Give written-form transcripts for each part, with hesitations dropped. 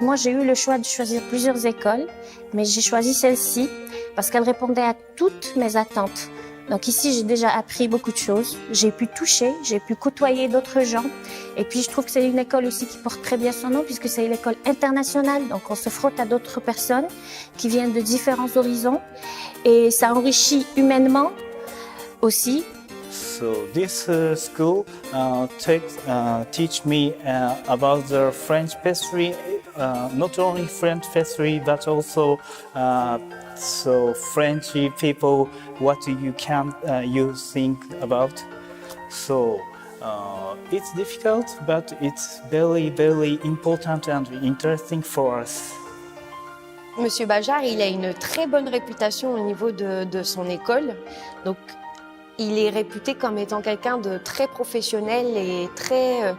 moi, j'ai eu le choix de choisir plusieurs écoles, mais j'ai choisi celle-ci parce qu'elle répondait à toutes mes attentes. Donc ici, j'ai déjà appris beaucoup de choses. J'ai pu toucher, j'ai pu côtoyer d'autres gens. Et puis, je trouve que c'est une école aussi qui porte très bien son nom puisque c'est une école internationale. Donc, on se frotte à d'autres personnes qui viennent de différents horizons. Et ça enrichit humainement aussi. So this school teach me about the French pastry, not only French pastry, but also so French people. What you think about? So it's difficult, but it's very, very important and interesting for us. Monsieur Bajard, il a une très bonne réputation au niveau de son école. Donc, il est réputé comme étant quelqu'un de très professionnel et très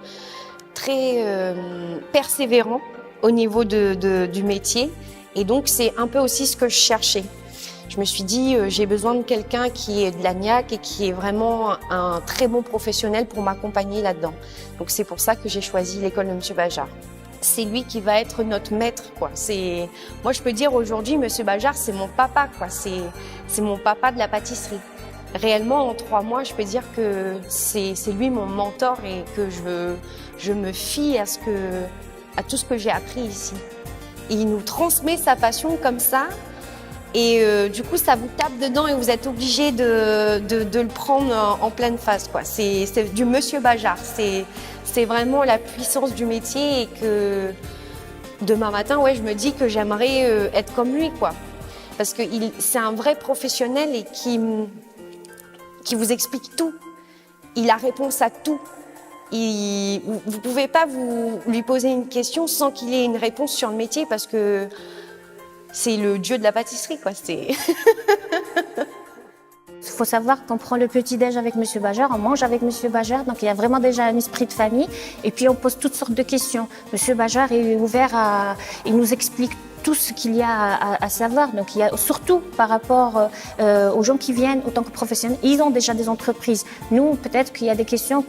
persévérant au niveau du métier. Et donc, c'est un peu aussi ce que je cherchais. Je me suis dit, j'ai besoin de quelqu'un qui est de l'ANIAC et qui est vraiment un très bon professionnel pour m'accompagner là-dedans. Donc, c'est pour ça que j'ai choisi l'école de Monsieur Bajard. C'est lui qui va être notre maître, quoi. Moi, je peux dire aujourd'hui, Monsieur Bajard, c'est mon papa, quoi. C'est mon papa de la pâtisserie. Réellement, en 3 mois, je peux dire que c'est lui mon mentor et que je me fie à tout ce que j'ai appris ici. Il nous transmet sa passion comme ça et du coup, ça vous tape dedans et vous êtes obligé de le prendre en pleine face, quoi. C'est du Monsieur Bajard. C'est vraiment la puissance du métier et que demain matin, ouais, je me dis que j'aimerais être comme lui, quoi. Parce que c'est un vrai professionnel et qui vous explique tout. Il a réponse à tout. Vous pouvez pas lui poser une question sans qu'il ait une réponse sur le métier parce que c'est le dieu de la pâtisserie, quoi. Il faut savoir qu'on prend le petit-déj avec Monsieur Bajard, on mange avec Monsieur Bajard, donc il y a vraiment déjà un esprit de famille. Et puis on pose toutes sortes de questions. Monsieur Bajard est ouvert il nous explique tout ce qu'il y a à savoir. Donc il y a surtout par rapport aux gens qui viennent en tant que professionnels, ils ont déjà des entreprises. Nous, peut-être qu'il y a des questions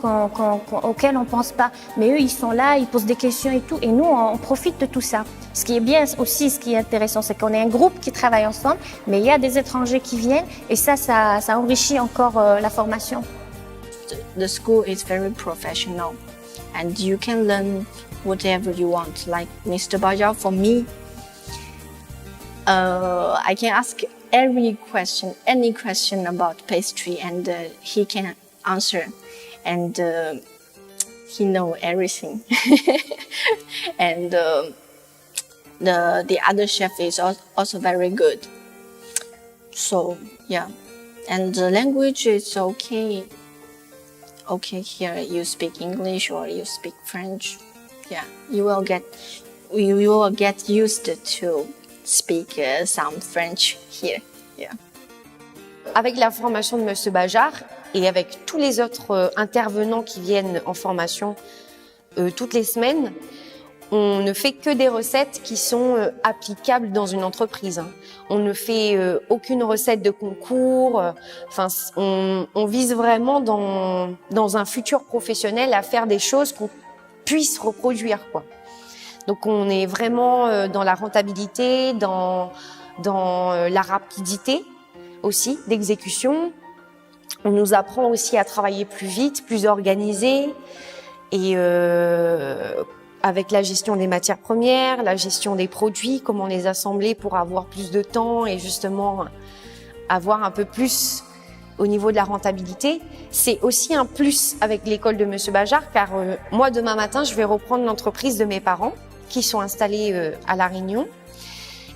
auxquelles on pense pas, mais eux, ils sont là, ils posent des questions et tout, et nous, on profite de tout ça. Ce qui est bien aussi, ce qui est intéressant, c'est qu'on est un groupe qui travaille ensemble, mais il y a des étrangers qui viennent, et ça enrichit encore la formation. The school is very professional, and you can learn whatever you want. Like Mr. Bajard, for me, I can ask any question about pastry, and he can answer, and he knows everything. And the other chef is also very good. So yeah, and the language is okay. Okay, here you speak English or you speak French. Yeah, you will get used to speak some French here. Yeah. Avec la formation de Monsieur Bajard et avec tous les autres intervenants qui viennent en formation toutes les semaines, on ne fait que des recettes qui sont applicables dans une entreprise. Hein. On ne fait aucune recette de concours. Enfin, on vise vraiment dans un futur professionnel à faire des choses qu'on puisse reproduire, quoi. Donc on est vraiment dans la rentabilité, dans la rapidité aussi d'exécution. On nous apprend aussi à travailler plus vite, plus organisé et avec la gestion des matières premières, la gestion des produits, comment les assembler pour avoir plus de temps et justement avoir un peu plus au niveau de la rentabilité. C'est aussi un plus avec l'école de Monsieur Bajard car moi demain matin je vais reprendre l'entreprise de mes parents qui sont installés à La Réunion.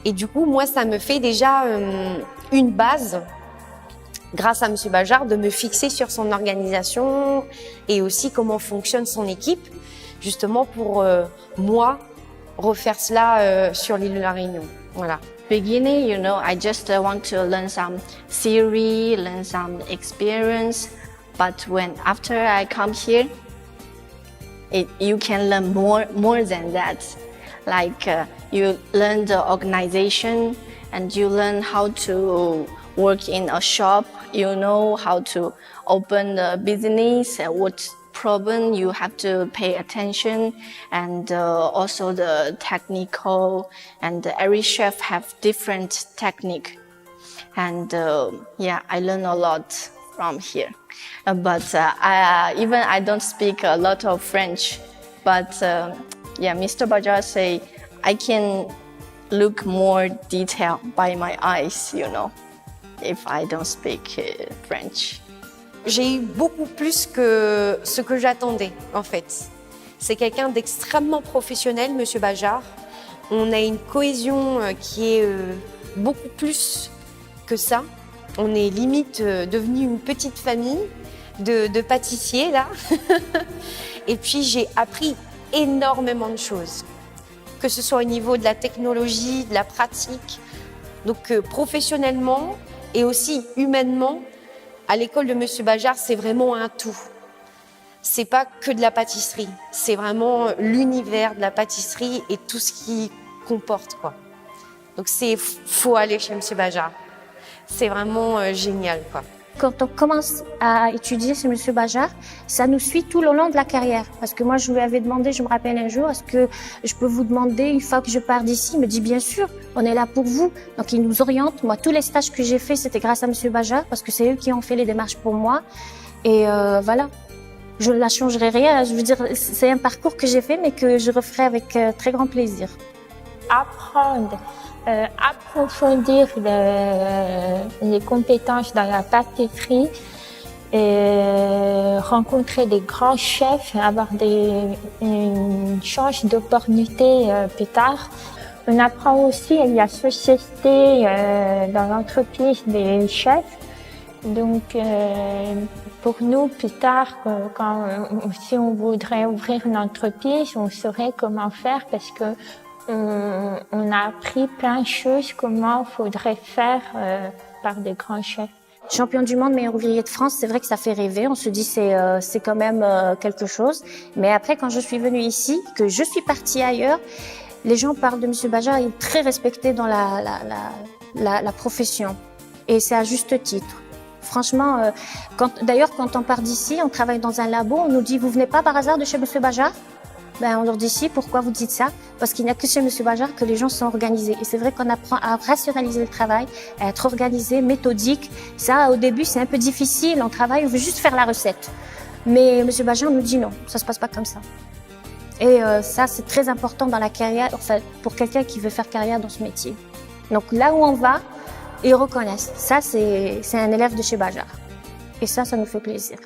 Et du coup, moi, ça me fait déjà une base, grâce à Monsieur Bajard, de me fixer sur son organisation et aussi comment fonctionne son équipe, justement pour moi refaire cela sur l'île de La Réunion. Voilà. Beginning, I just want to learn some theory, learn some experience. But after I come here, you can learn more than that. Like you learn the organization and you learn how to work in a shop. You know how to open the business and what problem, you have to pay attention, and also the technical, and every chef have different technique. And yeah, I learn a lot from here. But I don't speak a lot of French. But yeah, Mr. Bajar say I can look more detail by my eyes, you know, if I don't speak French. J'ai eu beaucoup plus que ce que j'attendais, en fait. C'est quelqu'un d'extrêmement professionnel, Monsieur Bajar. On a une cohésion qui est beaucoup plus que ça. On est limite devenu une petite famille de pâtissiers, là. Et puis, j'ai appris énormément de choses, que ce soit au niveau de la technologie, de la pratique. Donc, professionnellement et aussi humainement, à l'école de Monsieur Bajar, c'est vraiment un tout. C'est pas que de la pâtisserie, c'est vraiment l'univers de la pâtisserie et tout ce qui comporte, quoi. Donc, faut aller chez Monsieur Bajar. C'est vraiment génial, quoi. Quand on commence à étudier chez Monsieur Bajar, ça nous suit tout le long de la carrière. Parce que moi, je lui avais demandé, je me rappelle un jour, est-ce que je peux vous demander une fois que je pars d'ici? Il me dit, bien sûr, on est là pour vous. Donc, il nous oriente. Moi, tous les stages que j'ai faits, c'était grâce à Monsieur Bajar, parce que c'est eux qui ont fait les démarches pour moi. Et voilà, je ne la changerai rien. Je veux dire, c'est un parcours que j'ai fait, mais que je referai avec très grand plaisir. Apprendre, approfondir les compétences dans la pâtisserie, et rencontrer des grands chefs, avoir une chance d'opportunité plus tard. On apprend aussi la société dans l'entreprise des chefs. Donc, pour nous, plus tard, si on voudrait ouvrir une entreprise, on saurait comment faire parce que on a appris plein de choses, comment il faudrait faire par des grands chefs. Champion du monde, meilleur ouvrier de France, c'est vrai que ça fait rêver. On se dit c'est quand même quelque chose. Mais après, quand je suis venue ici, que je suis partie ailleurs, les gens parlent de Monsieur Bajar, il est très respecté dans la profession. Et c'est à juste titre. Franchement, d'ailleurs, quand on part d'ici, on travaille dans un labo, on nous dit, vous venez pas par hasard de chez Monsieur Bajar? Ben, on leur dit si, pourquoi vous dites ça? Parce qu'il n'y a que chez Monsieur Bajar que les gens sont organisés. Et c'est vrai qu'on apprend à rationaliser le travail, à être organisé, méthodique. Ça, au début, c'est un peu difficile. On travaille, on veut juste faire la recette. Mais Monsieur Bajar nous dit non, ça se passe pas comme ça. Et ça, c'est très important dans la carrière, enfin, pour quelqu'un qui veut faire carrière dans ce métier. Donc là où on va, ils reconnaissent. Ça, c'est un élève de chez Bajar. Et ça nous fait plaisir.